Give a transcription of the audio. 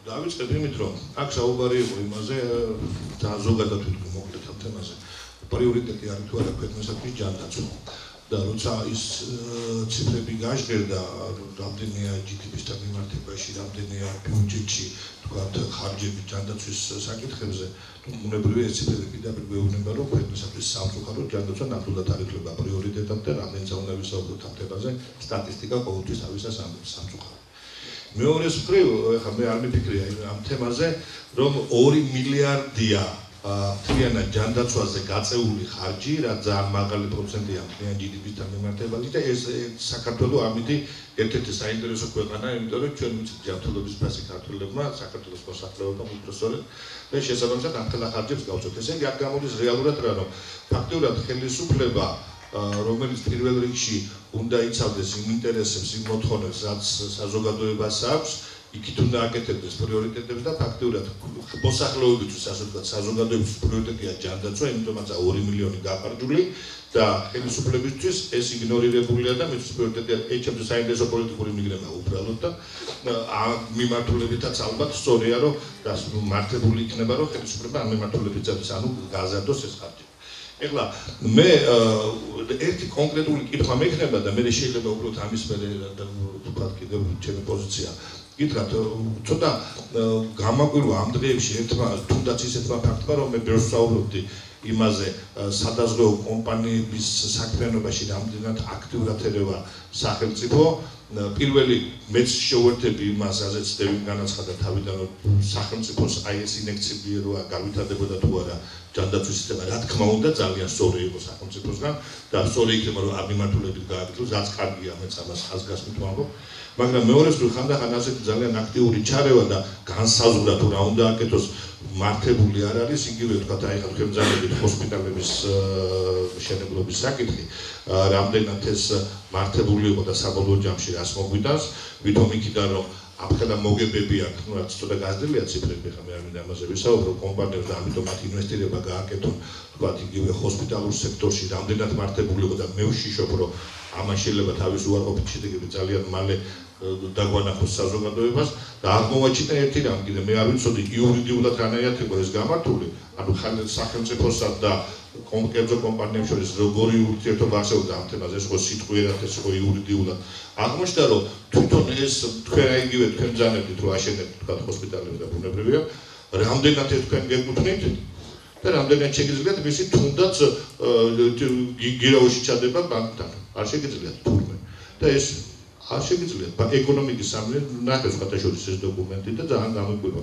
დავიწყებ იმით, რომ აქ საუბარი იყო იმაზე, ძალიან ზოგადად ვიტყვი მოკლედ ამ თემაზე. პრიორიტეტი არის თუ არა ქვეყნისათვის ჯანდაცვა. და როცა ის ციფრები გაჟღერდა, რამდენია GDP-სთან მიმართებაში, რამდენია ბიუჯეტში, თქვათ, ხარჯები ჯანდაცვის საკითხებზე, უნებრივია ეს ციფრები პირდაპირ გვეუბნება, რომ ქვეყნისათვის სამწუხაროდ ჯანდაცვა ნამდვილად არ ითვლება პრიორიტეტად და რამდენიც უნდა ვისაუბროთ ამ თემაზე, სტატისტიკა ყოველთვის თავისას ამბობს სამწუხაროდ. მეორეს მხრივ, ეხლა მე არ მიფიქრია ამ თემაზე, რომ 2 მილიარდია მთლიანად ჯანდაცვაზე გაწეული ხარჯი, რაც ძალიან მაღალი პროცენტია მთლიან GDP-თან მიმართებაში და ეს საქართველოს ამით ერთ-ერთი საინტერესო ქვეყანაა, იმიტომ რომ ჩვენ ვიცით ჯანმრთელობის ფასი ქართველებმა, საქართველოს მოსახლეობამ უпроსწორად და შესაბამისად ამ ხელა ხარჯებს გავწევთ. ესე იგი, აქ გამოდის რეალურად რა, რომ ფაქტობრივად ხელისუფლება რომელიც პირველ რიგში უნდა იცავდეს იმ ინტერესებს, იმ მოთხოვნებს, რაც საზოგადოებას აქვს, იქით უნდა აკეთებდეს პრიორიტეტებს და ფაქტობრივად მოსახლეობისთვის, ასე ვთქვათ, საზოგადოებისთვის პრიორიტეტია ჯანდაცვა, იმიტომაც 2 მილიონი გახარჯული და ხელისუფლებისთვის ეს იგნორირებულია და მეც პრიორიტეტია ეჩემს საინტერესო პოლიტიკური მიგრება უბრალოდ და მიმართულებითაც ალბათ სწორია, რომ მართებული იქნება, რომ ხელისუფლება ამ მიმართულებით წევს, ანუ გაზარდოს ეს ხარჯი. ეხლა მე ერთი კონკრეტული კითხვა მექნება და მე შეიძლება უბრალოდ ამის მერე ვთქვათ კიდევ ჩემი პოზიცია გითხრათ ცოტა გამაკვირვა ამ დღეებში ერთმა თუნდაც ისეთმა ფაქტმა რომ მე ბევრს ვსაუბრობდი იმაზე სადაზღვეო კომპანიების საქმიანობაში რამდენად აქტიურად ერევა სახელმწიფო პირველი მეც შევერთები იმას რაზეც დევი განაცხადა თავიდან რომ სახელმწიფოს აი ეს ინექციები როა გავითარდებოდა თუ არა ჯანდაცვის სისტემა რა თქმა უნდა ძალიან სწორი იყო სახელმწიფოსგან და სწორი იქნება რომ ამ მიმართულებით გააკეთოს რაც კარგია მეც ამას ხაზგასმით ვამბობ მაგრამ მეორეს მხრივ ხანდახან ასეთი ძალიან აქტიური ჩარევა და განსაზღვრა თუ რა უნდა აკეთოს მართებული არ არის იგივე თქვა აი ხა თქვენ ძალებით ჰოსპიტალების მშენებლობის საკითხი რამდენად ეს მართებული იყო და საბოლოო ჯამში რას მოგვიტანს ვითომ იქიდან რომ აფხელა მოგებები აქვს ნუ რაც ცოტა გაზრდილია ციფრები ხა მე არ მინდა ამაზე ვისაუბრო კომპანიებს და ამიტომ მათ ინვესტირება გააკეთონ თქვა იგივე ჰოსპიტალურ სექტორში რამდენად მართებული იყო და მე ვშიშობ რომ ამას შეიძლება თავის უარყოფით შედეგები ძალიან მალე დაგვანახოს საზოგადოებას და აღმოვაჩინა ერთი რამ კიდე მე არ ვიცოდი იურიდიულად რანაირად იყო ეს გამართული ანუ სახელმწიფოსა და კონკრეტულ კომპანიებს შორის როგორი ურთიერთობა არსებობდა ამ თემაზე ეს იყო სიტყვიერად ეს იყო იურიდიულად აღმოჩნდა რომ თვითონ ეს თქვენ აიგივე თქვენ ძანებდით რომ აშენებთ თქვა ჰოსპიტალები და ბუნებრივია რამდენად თქვენ გეკუთვნით და რამდენად შეგიძლიათ მისი თუნდაც გირაოში ჩადება ბანკთან არ შეგიძლიათ თურმე და ეს არ შეგიძლიათ ეკონომიკის სამინისტროს ნახეს ხათაშორის ეს დოკუმენტი და ძალიან გამოგვიყვება